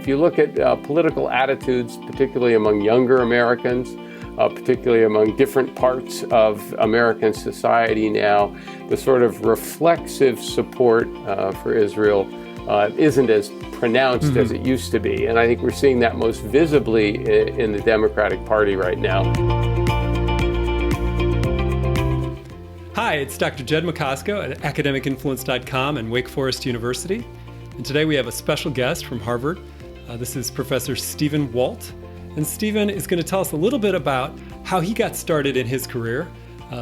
if you look at political attitudes, particularly among younger Americans, particularly among different parts of American society now, the sort of reflexive support for Israel isn't as pronounced as it used to be. And I think we're seeing that most visibly in the Democratic Party right now. Hi, it's Dr. Jed Macosko at academicinfluence.com and Wake Forest University. And today we have a special guest from Harvard. This is Professor Stephen Walt. And Stephen is going to tell us a little bit about how he got started in his career,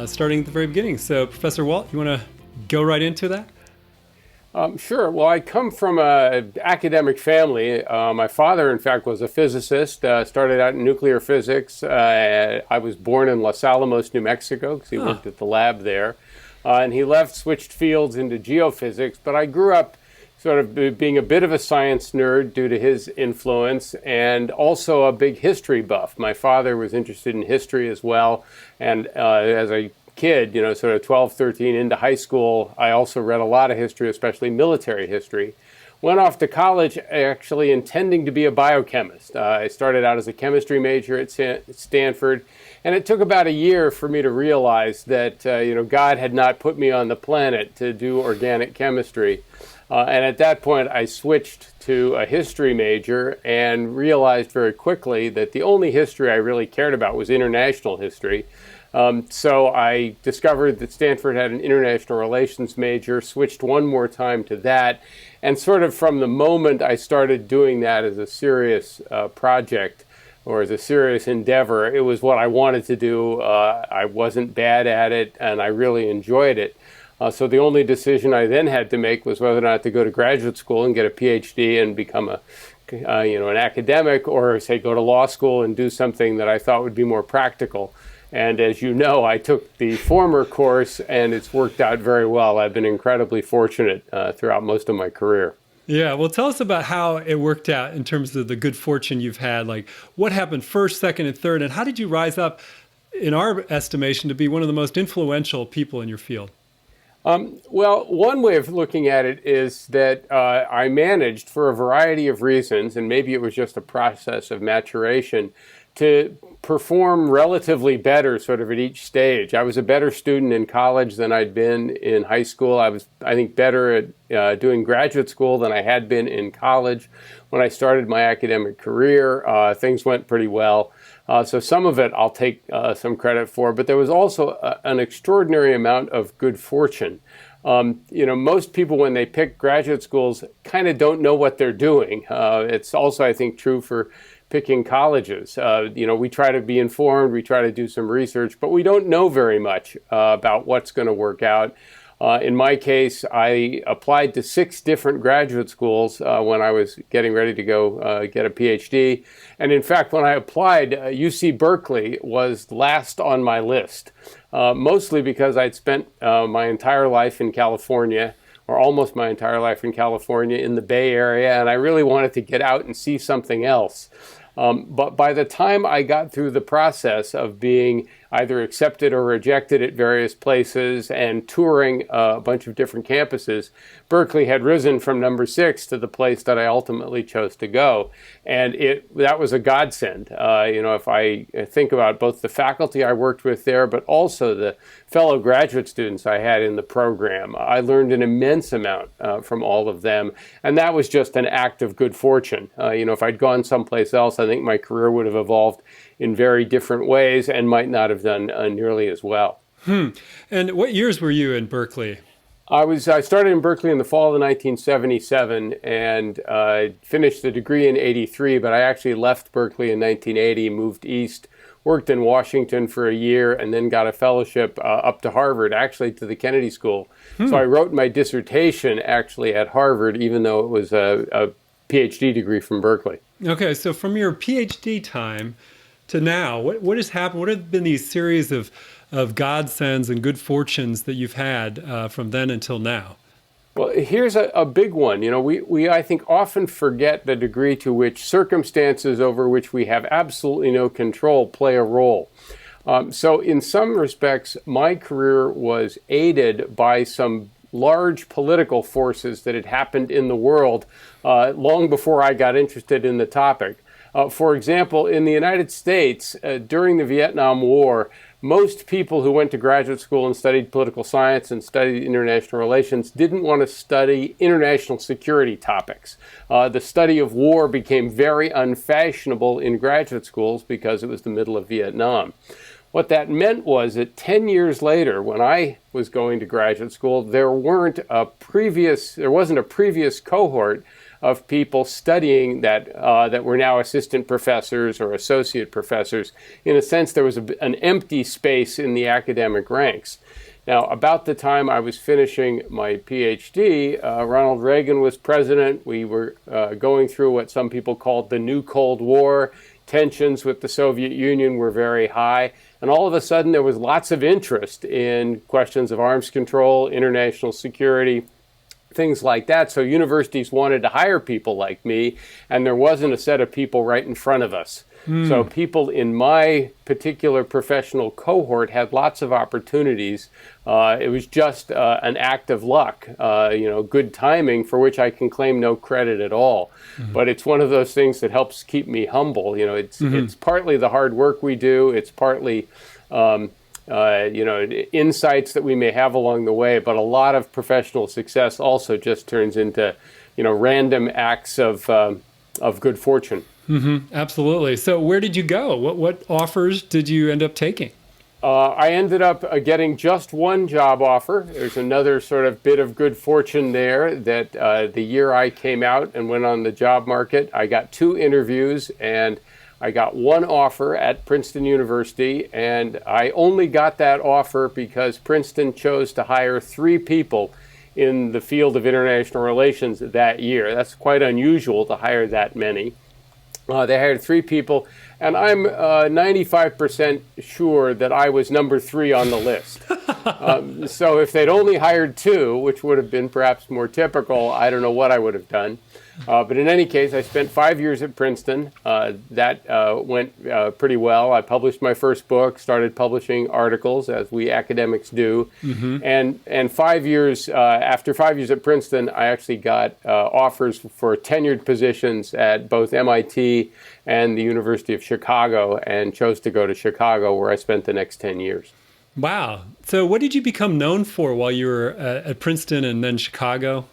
starting at the very beginning. So, Professor Walt, you want to go right into that? Sure. Well, I come from an academic family. My father, in fact, was a physicist, started out in nuclear physics. I was born in Los Alamos, New Mexico, because he worked at the lab there. And he left, switched fields into geophysics. But I grew up sort of being a bit of a science nerd due to his influence, and also a big history buff. My father was interested in history as well. And as a kid, sort of 12, 13 into high school, I also read a lot of history, especially military history. Went off to college actually intending to be a biochemist. I started out as a chemistry major at Stanford, and it took about a year for me to realize that God had not put me on the planet to do organic chemistry. And at that point, I switched to a history major and realized very quickly that the only history I really cared about was international history. So I discovered that Stanford had an international relations major, switched one more time to that, and sort of from the moment I started doing that as a serious project or as a serious endeavor, it was what I wanted to do. I wasn't bad at it, and I really enjoyed it. So the only decision I then had to make was whether or not to go to graduate school and get a PhD and become an academic, or say go to law school and do something that I thought would be more practical. And as you know, I took the former course, and it's worked out very well. I've been incredibly fortunate throughout most of my career. Yeah, well, tell us about how it worked out in terms of the good fortune you've had. Like, what happened first, second, and third, and how did you rise up, in our estimation, to be one of the most influential people in your field? Well, one way of looking at it is that I managed, for a variety of reasons, and maybe it was just a process of maturation, to perform relatively better sort of at each stage. I was a better student in college than I'd been in high school. I was, I think, better at doing graduate school than I had been in college. When I started my academic career, things went pretty well. So some of it I'll take some credit for, but there was also an extraordinary amount of good fortune. Most people, when they pick graduate schools, kind of don't know what they're doing. It's also, I think, true for picking colleges. We try to be informed, we try to do some research, but we don't know very much about what's going to work out. In my case, I applied to 6 different graduate schools when I was getting ready to go get a PhD. And in fact, when I applied, UC Berkeley was last on my list, mostly because I'd spent my entire life in California, or almost my entire life in California, in the Bay Area, and I really wanted to get out and see something else. But by the time I got through the process of being either accepted or rejected at various places and touring a bunch of different campuses, Berkeley had risen from number 6 to the place that I ultimately chose to go. And that was a godsend. If I think about both the faculty I worked with there, but also the fellow graduate students I had in the program, I learned an immense amount from all of them. And that was just an act of good fortune. If I'd gone someplace else, I think my career would have evolved in very different ways and might not have done nearly as well. And what years were you in Berkeley? I started in Berkeley in the fall of 1977 and finished the degree in 83, but I actually left Berkeley in 1980, moved east, worked in Washington for a year, and then got a fellowship up to Harvard, actually to the Kennedy School. So I wrote my dissertation actually at Harvard, even though it was a PhD degree from Berkeley. Okay, so from your PhD time to now, what has happened? What have been these series of godsends and good fortunes that you've had from then until now? Well, here's a big one. We I think often forget the degree to which circumstances over which we have absolutely no control play a role. So in some respects, my career was aided by some large political forces that had happened in the world long before I got interested in the topic. For example, in the United States, during the Vietnam War, most people who went to graduate school and studied political science and studied international relations didn't want to study international security topics. The study of war became very unfashionable in graduate schools because it was the middle of Vietnam. What that meant was that 10 years later, when I was going to graduate school, there wasn't a previous cohort of people studying that were now assistant professors or associate professors. In a sense, there was an empty space in the academic ranks. Now, about the time I was finishing my PhD, Ronald Reagan was president. We were going through what some people called the new Cold War. Tensions with the Soviet Union were very high. And all of a sudden, there was lots of interest in questions of arms control, international security, things like that. So universities wanted to hire people like me, and there wasn't a set of people right in front of us. So people in my particular professional cohort had lots of opportunities. It was just an act of luck, good timing for which I can claim no credit at all. But it's one of those things that helps keep me humble. It's partly the hard work we do. It's partly insights that we may have along the way, but a lot of professional success also just turns into, random acts of good fortune. Absolutely. So where did you go? What offers did you end up taking? I ended up getting just one job offer. There's another sort of bit of good fortune there that the year I came out and went on the job market, I got 2 interviews and I got one offer at Princeton University, and I only got that offer because Princeton chose to hire 3 people in the field of international relations that year. That's quite unusual to hire that many. They hired 3 people, and I'm 95% sure that I was number 3 on the list. So if they'd only hired 2, which would have been perhaps more typical, I don't know what I would have done. But in any case, I spent 5 years at Princeton. That went pretty well. I published my first book, started publishing articles, as we academics do. And after 5 years at Princeton, I actually got offers for tenured positions at both MIT and the University of Chicago, and chose to go to Chicago, where I spent the next 10 years. Wow. So what did you become known for while you were at Princeton and then Chicago?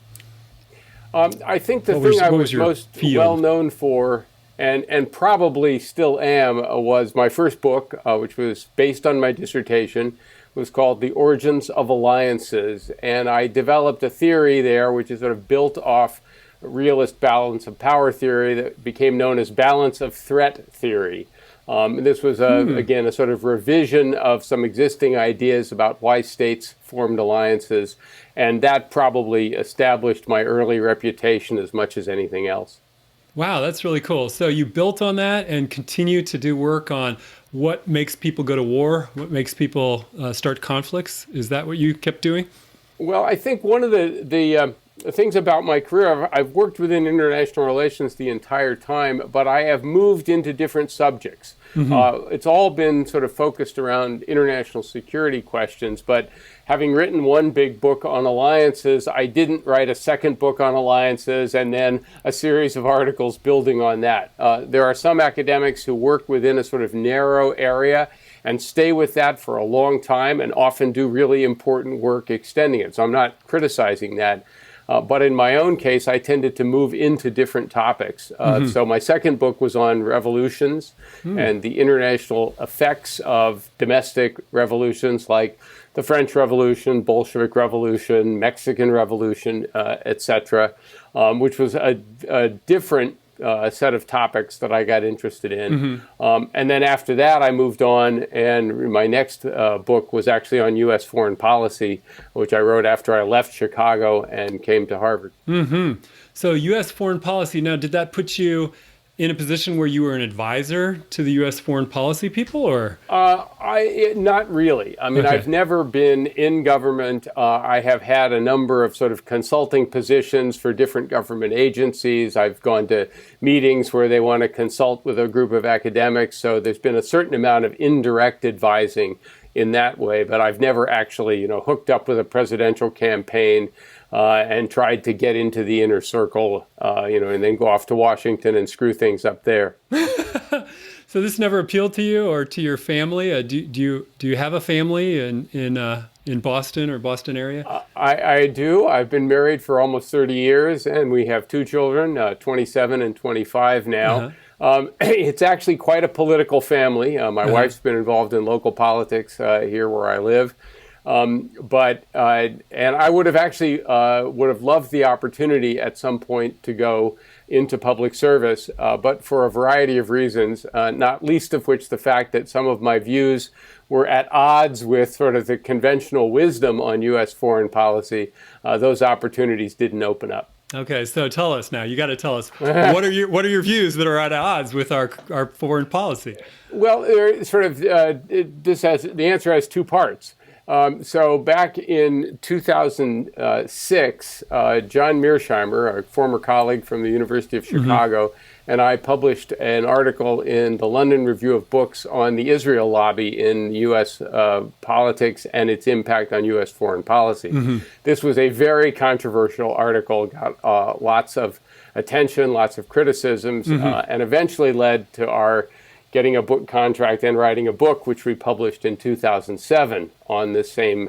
I think the thing I was most well known for, and probably still am, was my first book, which was based on my dissertation, was called The Origins of Alliances. And I developed a theory there, which is sort of built off realist balance of power theory that became known as balance of threat theory. This was, again, a sort of revision of some existing ideas about why states formed alliances, and that probably established my early reputation as much as anything else. Wow, that's really cool. So you built on that and continue to do work on what makes people go to war, what makes people start conflicts. Is that what you kept doing? Well, I think one of the things about my career, I've worked within international relations the entire time, but I have moved into different subjects. It's all been sort of focused around international security questions, but having written one big book on alliances, I didn't write a second book on alliances and then a series of articles building on that. There are some academics who work within a sort of narrow area and stay with that for a long time and often do really important work extending it. So I'm not criticizing that. But in my own case, I tended to move into different topics. So my second book was on revolutions and the international effects of domestic revolutions like the French Revolution, Bolshevik Revolution, Mexican Revolution, etc., which was a different set of topics that I got interested in. And then after that, I moved on, and my next book was actually on U.S. foreign policy, which I wrote after I left Chicago and came to Harvard. So U.S. foreign policy, now, did that put you in a position where you were an advisor to the U.S. foreign policy people, or? Not really. I mean, I've never been in government. I have had a number of sort of consulting positions for different government agencies. I've gone to meetings where they want to consult with a group of academics. So there's been a certain amount of indirect advising in that way, but I've never actually, hooked up with a presidential campaign and tried to get into the inner circle, and then go off to Washington and screw things up there. So this never appealed to you or to your family? Do you have a family in Boston or Boston area? I do. I've been married for almost 30 years, and we have two children, 27 and 25 now. It's actually quite a political family. My wife's been involved in local politics here where I live. And I would have actually loved the opportunity at some point to go into public service, but for a variety of reasons, not least of which the fact that some of my views were at odds with sort of the conventional wisdom on U.S. foreign policy. Those opportunities didn't open up. Okay, so tell us now. You got to tell us what are your views that are at odds with our foreign policy? Well, the answer has two parts. So back in 2006, John Mearsheimer, a former colleague from the University of Chicago, and I published an article in the London Review of Books on the Israel lobby in U.S. Politics and its impact on U.S. foreign policy. This was a very controversial article, got lots of attention, lots of criticisms, and eventually led to our getting a book contract and writing a book, which we published in 2007 on the same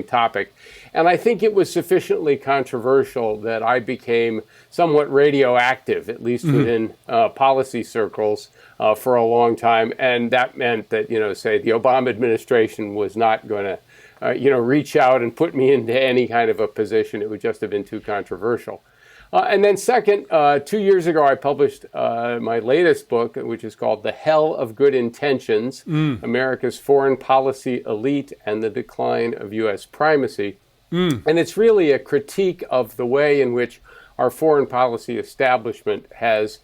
topic. And I think it was sufficiently controversial that I became somewhat radioactive, at least within policy circles, for a long time. And that meant that, say, the Obama administration was not going to, reach out and put me into any kind of a position. It would just have been too controversial. And then second, 2 years ago, I published my latest book, which is called The Hell of Good Intentions, America's Foreign Policy Elite and the Decline of U.S. Primacy. And it's really a critique of the way in which our foreign policy establishment has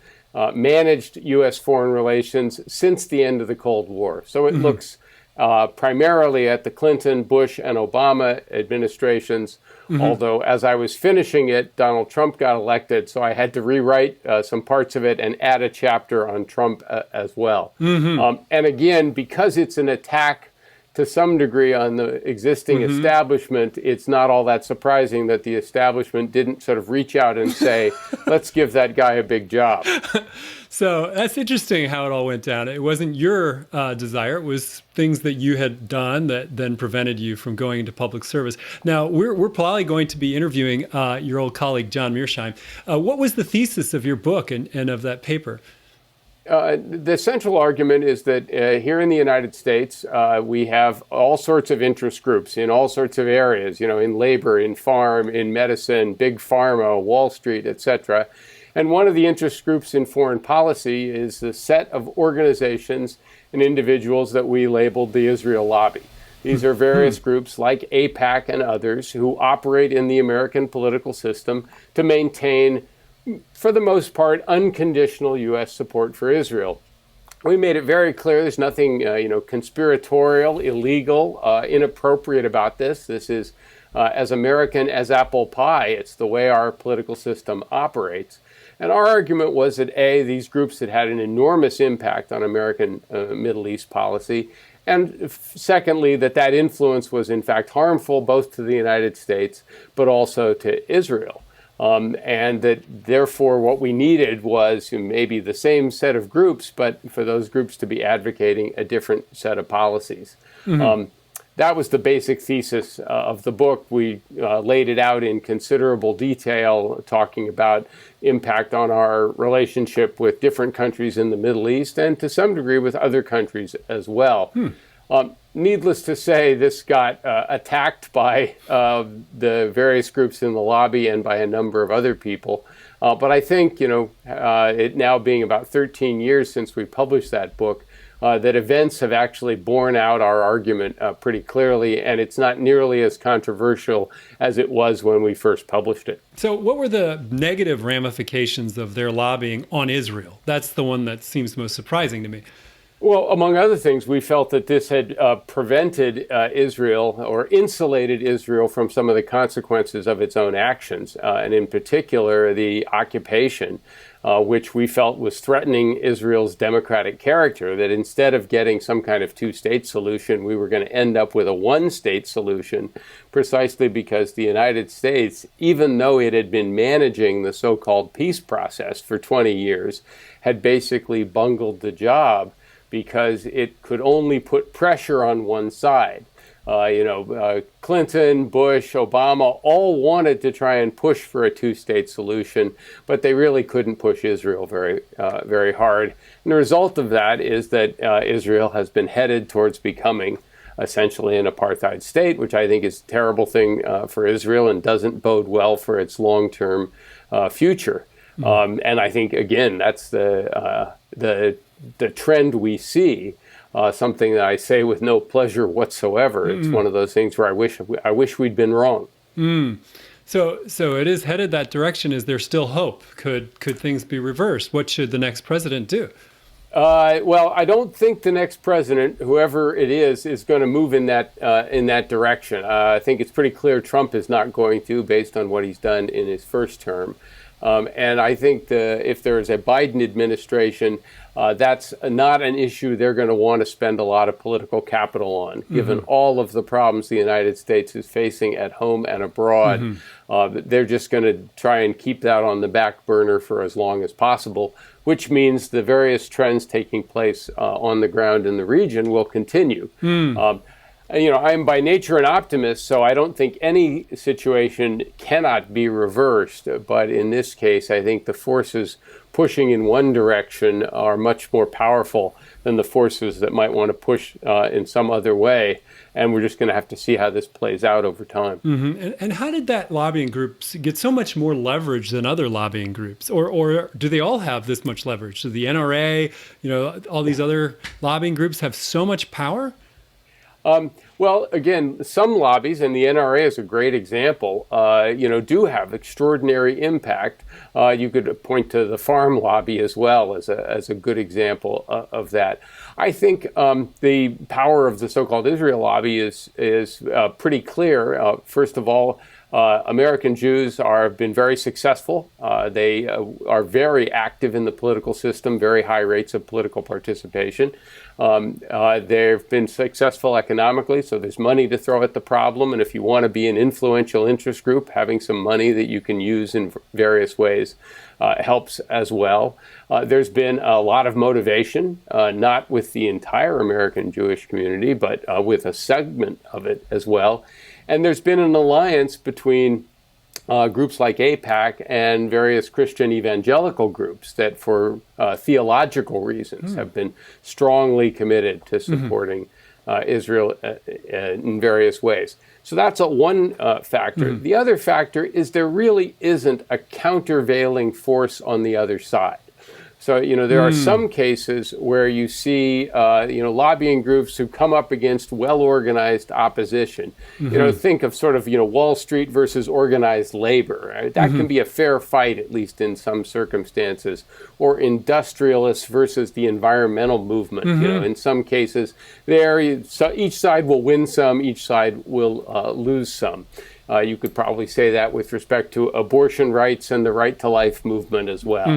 managed U.S. foreign relations since the end of the Cold War. So it looks primarily at the Clinton, Bush, and Obama administrations, although as I was finishing it, Donald Trump got elected, so I had to rewrite some parts of it and add a chapter on Trump as well. And again, because it's an attack to some degree on the existing establishment, it's not all that surprising that the establishment didn't sort of reach out and say, let's give that guy a big job. So that's interesting how it all went down. It wasn't your desire. It was things that you had done that then prevented you from going into public service. Now, we're probably going to be interviewing your old colleague, John Mearsheimer. What was the thesis of your book and of that paper? The central argument is that here in the United States, we have all sorts of interest groups in all sorts of areas, in labor, in farm, in medicine, big pharma, Wall Street, etc. And one of the interest groups in foreign policy is the set of organizations and individuals that we labeled the Israel lobby. These are various groups like AIPAC and others who operate in the American political system to maintain, for the most part, unconditional U.S. support for Israel. We made it very clear there's nothing, conspiratorial, illegal, inappropriate about this. This is as American as apple pie. It's the way our political system operates. And our argument was that, A, these groups had had an enormous impact on American Middle East policy, and secondly, that influence was in fact harmful both to the United States but also to Israel. And that therefore what we needed was maybe the same set of groups, but for those groups to be advocating a different set of policies. That was the basic thesis of the book. We laid it out in considerable detail, talking about impact on our relationship with different countries in the Middle East and to some degree with other countries as well. Needless to say, this got attacked by the various groups in the lobby and by a number of other people. But I think, it now being about 13 years since we published that book, that events have actually borne out our argument pretty clearly, and it's not nearly as controversial as it was when we first published it. So what were the negative ramifications of their lobbying on Israel? That's the one that seems most surprising to me. Well, among other things, we felt that this had prevented Israel or insulated Israel from some of the consequences of its own actions, and in particular, the occupation which we felt was threatening Israel's democratic character, that instead of getting some kind of two-state solution, we were going to end up with a one-state solution, precisely because the United States, even though it had been managing the so-called peace process for 20 years, had basically bungled the job because it could only put pressure on one side. Clinton, Bush, Obama all wanted to try and push for a two-state solution, but they really couldn't push Israel very hard. And the result of that is that Israel has been headed towards becoming essentially an apartheid state, which I think is a terrible thing for Israel and doesn't bode well for its long-term future. And I think, again, that's the trend we see. Something that I say with no pleasure whatsoever. It's one of those things where I wish we'd been wrong. So it is headed that direction. Is there still hope? Could things be reversed? What should the next president do? Well, I don't think the next president, whoever it is going to move in that direction. I think it's pretty clear Trump is not going to, based on what he's done in his first term. And I think if there is a Biden administration, that's not an issue they're going to want to spend a lot of political capital on, given all of the problems the United States is facing at home and abroad. They're just going to try and keep that on the back burner for as long as possible, which means the various trends taking place on the ground in the region will continue. I am by nature an optimist, so I don't think any situation cannot be reversed. But in this case, I think the forces pushing in one direction are much more powerful than the forces that might want to push in some other way. And we're just going to have to see how this plays out over time. And how did that lobbying group get so much more leverage than other lobbying groups? Or do they all have this much leverage? Do the NRA, all these other lobbying groups have so much power? Well, again, some lobbies, and the NRA is a great example, do have extraordinary impact. You could point to the farm lobby as well as a good example of that. I think the power of the so-called Israel lobby is pretty clear. First of all, American Jews have been very successful. They are very active in the political system, very high rates of political participation. They've been successful economically, so there's money to throw at the problem. And if you want to be an influential interest group, having some money that you can use in various ways helps as well. There's been a lot of motivation, not with the entire American Jewish community, but with a segment of it as well. And there's been an alliance between groups like AIPAC and various Christian evangelical groups that for theological reasons have been strongly committed to supporting Israel in various ways. So that's one factor. The other factor is there really isn't a countervailing force on the other side. So, there are some cases where you see, lobbying groups who come up against well-organized opposition. Think of sort of, Wall Street versus organized labor. Right? That can be a fair fight, at least in some circumstances. Or industrialists versus the environmental movement. In some cases, each side will win some, each side will lose some. You could probably say that with respect to abortion rights and the right to life movement as well.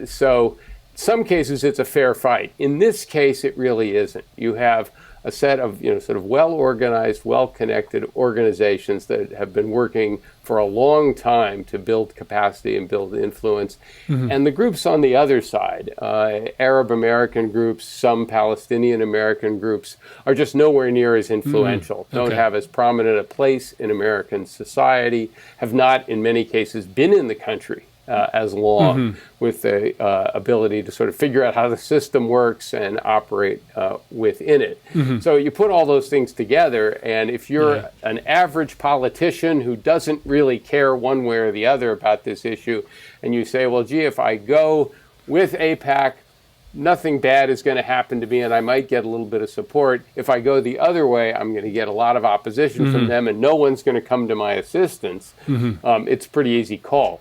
So some cases it's a fair fight. In this case, it really isn't. You have a set of sort of well-organized, well-connected organizations that have been working for a long time to build capacity and build influence. And the groups on the other side, Arab American groups, some Palestinian American groups, are just nowhere near as influential, don't have as prominent a place in American society, have not in many cases been in the country as long with the ability to sort of figure out how the system works and operate within it. So you put all those things together, and if you're an average politician who doesn't really care one way or the other about this issue, and you say, well, gee, if I go with AIPAC, nothing bad is going to happen to me, and I might get a little bit of support. If I go the other way, I'm going to get a lot of opposition from them, and no one's going to come to my assistance. It's a pretty easy call.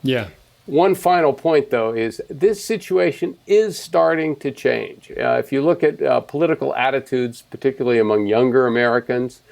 One final point, though, is this situation is starting to change. If you look at political attitudes, particularly among younger Americans,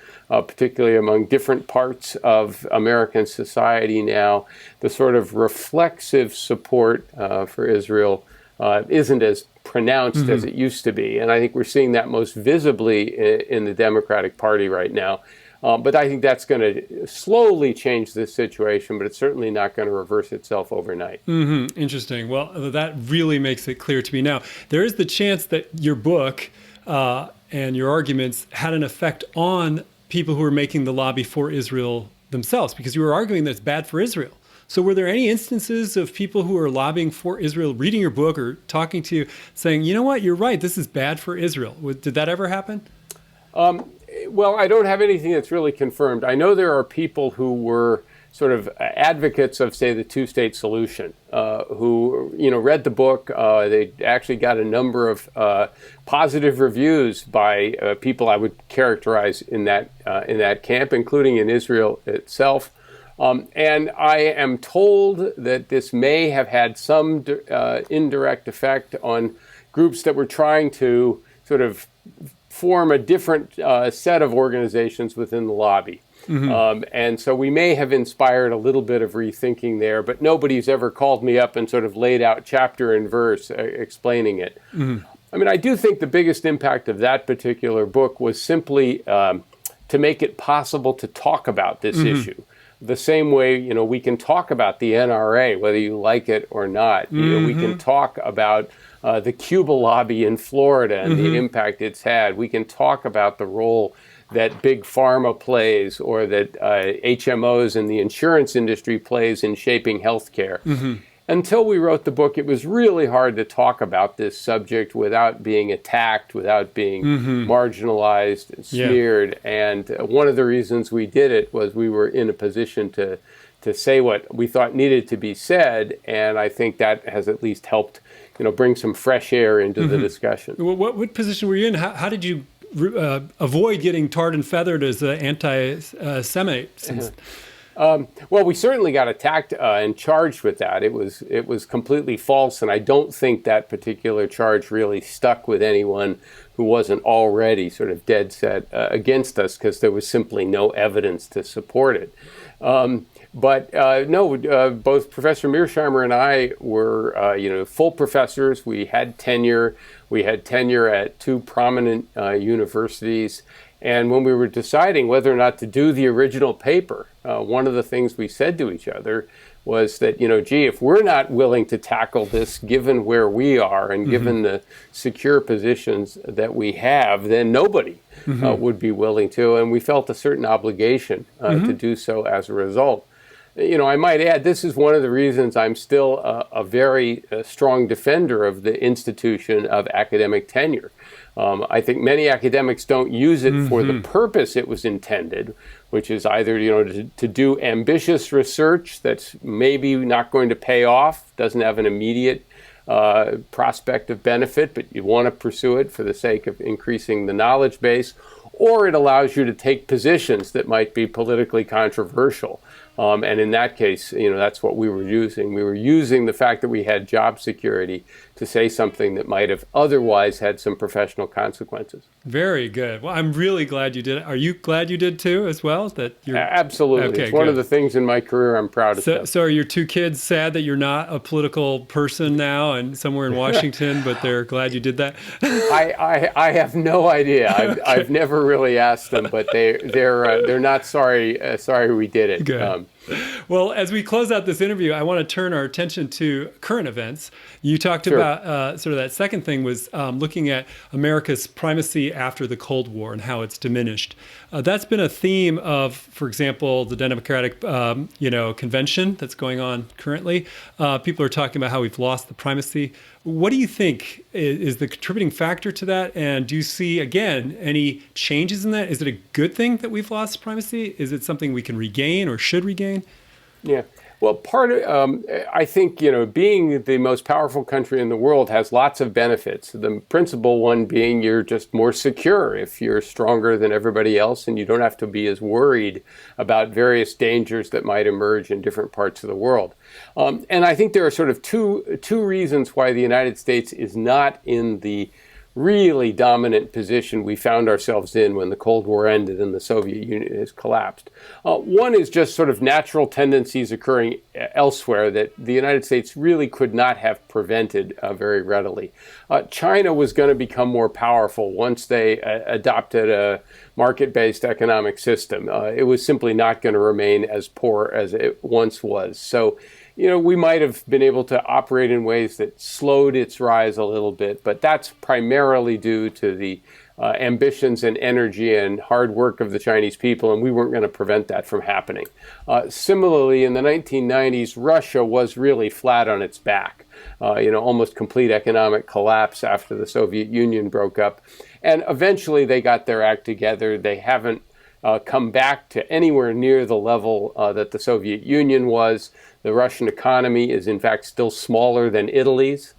particularly among different parts of American society now. The sort of reflexive support for Israel isn't as pronounced as it used to be. And I think we're seeing that most visibly in the Democratic Party right now. But I think that's going to slowly change this situation, but it's certainly not going to reverse itself overnight. Mm-hmm. Interesting. Well, that really makes it clear to me now. There is the chance that your book and your arguments had an effect on people who are making the lobby for Israel themselves, because you were arguing that it's bad for Israel. So were there any instances of people who are lobbying for Israel, reading your book or talking to you, saying, you know what, you're right, this is bad for Israel? Did that ever happen? Well, I don't have anything that's really confirmed. I know there are people who were sort of advocates of, say, the two-state solution, who read the book. They actually got a number of positive reviews by people I would characterize in that camp, including in Israel itself. And I am told that this may have had some indirect effect on groups that were trying to sort of form a different set of organizations within the lobby. And so we may have inspired a little bit of rethinking there, but nobody's ever called me up and sort of laid out chapter and verse explaining it. I mean, I do think the biggest impact of that particular book was simply to make it possible to talk about this issue. The same way, we can talk about the NRA, whether you like it or not. We can talk about the Cuba lobby in Florida and the impact it's had. We can talk about the role that big pharma plays, or that HMOs and the insurance industry plays in shaping healthcare. Until we wrote the book, it was really hard to talk about this subject without being attacked, without being marginalized and smeared. And one of the reasons we did it was we were in a position to say what we thought needed to be said. And I think that has at least helped, bring some fresh air into the discussion. What position were you in? How did you avoid getting tarred and feathered as an anti-Semite? Well, we certainly got attacked and charged with that. It was completely false, and I don't think that particular charge really stuck with anyone who wasn't already sort of dead set against us, because there was simply no evidence to support it. But both Professor Mearsheimer and I were, full professors. We had tenure. We had tenure at two prominent universities. And when we were deciding whether or not to do the original paper, one of the things we said to each other was that, if we're not willing to tackle this, given where we are and given the secure positions that we have, then nobody would be willing to. And we felt a certain obligation to do so as a result. I might add, this is one of the reasons I'm still a very strong defender of the institution of academic tenure. I think many academics don't use it for the purpose it was intended, which is either to do ambitious research that's maybe not going to pay off, doesn't have an immediate prospect of benefit, but you want to pursue it for the sake of increasing the knowledge base, or it allows you to take positions that might be politically controversial. And in that case, that's what we were using. We were using the fact that we had job security to say something that might have otherwise had some professional consequences. Very good. Well, I'm really glad you did it. Are you glad you did too, as well? That you're... Absolutely. Okay, it's one of the things in my career I'm proud of. So are your two kids sad that you're not a political person now and somewhere in Washington, but they're glad you did that? I have no idea. I've never really asked them, but they're not sorry we did it. Good. Well, as we close out this interview, I want to turn our attention to current events. You talked about sort of that second thing was looking at America's primacy after the Cold War and how it's diminished. That's been a theme of, for example, the Democratic, convention that's going on currently. People are talking about how we've lost the primacy. What do you think is the contributing factor to that? And do you see, again, any changes in that? Is it a good thing that we've lost primacy? Is it something we can regain or should regain? Yeah. Well, part of, I think, being the most powerful country in the world has lots of benefits. The principal one being you're just more secure if you're stronger than everybody else, and you don't have to be as worried about various dangers that might emerge in different parts of the world. And I think there are sort of two reasons why the United States is not in the really dominant position we found ourselves in when the Cold War ended and the Soviet Union has collapsed. One is just sort of natural tendencies occurring elsewhere that the United States really could not have prevented very readily. China was going to become more powerful once they adopted a market-based economic system. It was simply not going to remain as poor as it once was. So, we might have been able to operate in ways that slowed its rise a little bit, but that's primarily due to the ambitions and energy and hard work of the Chinese people, and we weren't going to prevent that from happening. Similarly, in the 1990s, Russia was really flat on its back. Almost complete economic collapse after the Soviet Union broke up. And eventually they got their act together. They haven't come back to anywhere near the level that the Soviet Union was. The Russian economy is in fact still smaller than Italy's,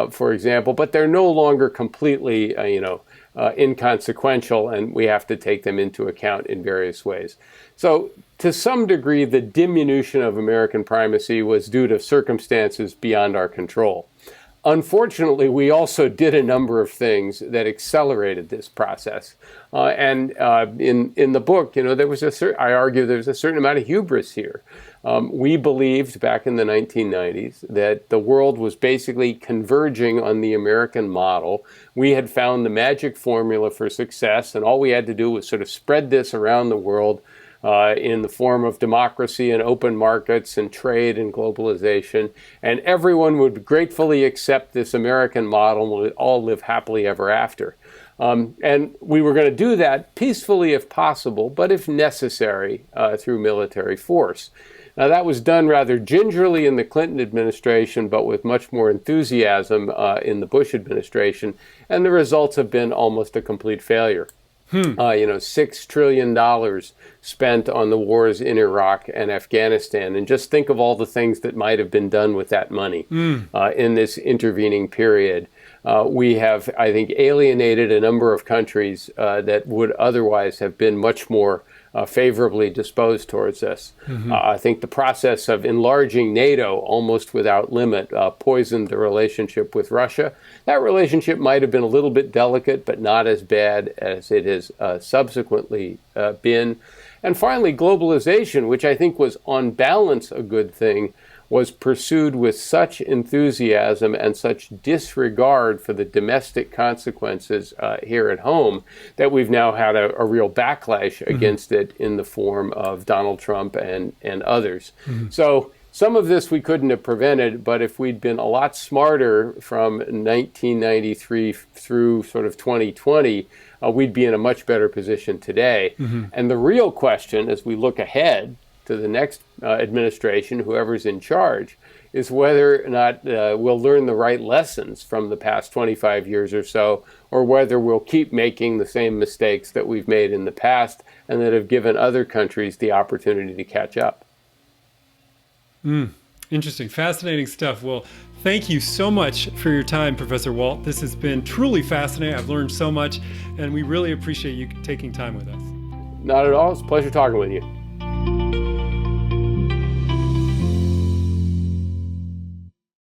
for example, but they're no longer completely, inconsequential, and we have to take them into account in various ways. So to some degree, the diminution of American primacy was due to circumstances beyond our control. Unfortunately, we also did a number of things that accelerated this process. In the book, I argue there's a certain amount of hubris here. We believed back in the 1990s that the world was basically converging on the American model. We had found the magic formula for success, and all we had to do was sort of spread this around the world in the form of democracy and open markets and trade and globalization. And everyone would gratefully accept this American model and would all live happily ever after. And we were going to do that peacefully if possible, but if necessary, through military force. Now, that was done rather gingerly in the Clinton administration, but with much more enthusiasm in the Bush administration, and the results have been almost a complete failure. $6 trillion spent on the wars in Iraq and Afghanistan. And just think of all the things that might have been done with that money in this intervening period. We have, I think, alienated a number of countries that would otherwise have been much more favorably disposed towards us. I think the process of enlarging NATO almost without limit poisoned the relationship with Russia. That relationship might have been a little bit delicate, but not as bad as it has subsequently been. And finally, globalization, which I think was on balance a good thing, was pursued with such enthusiasm and such disregard for the domestic consequences here at home that we've now had a real backlash against it in the form of Donald Trump and others. So some of this we couldn't have prevented, but if we'd been a lot smarter from 1993 through sort of 2020, we'd be in a much better position today. And the real question as we look ahead to the next administration, whoever's in charge, is whether or not we'll learn the right lessons from the past 25 years or so, or whether we'll keep making the same mistakes that we've made in the past and that have given other countries the opportunity to catch up. Interesting. Fascinating stuff. Well, thank you so much for your time, Professor Walt. This has been truly fascinating. I've learned so much, and we really appreciate you taking time with us. Not at all. It's a pleasure talking with you.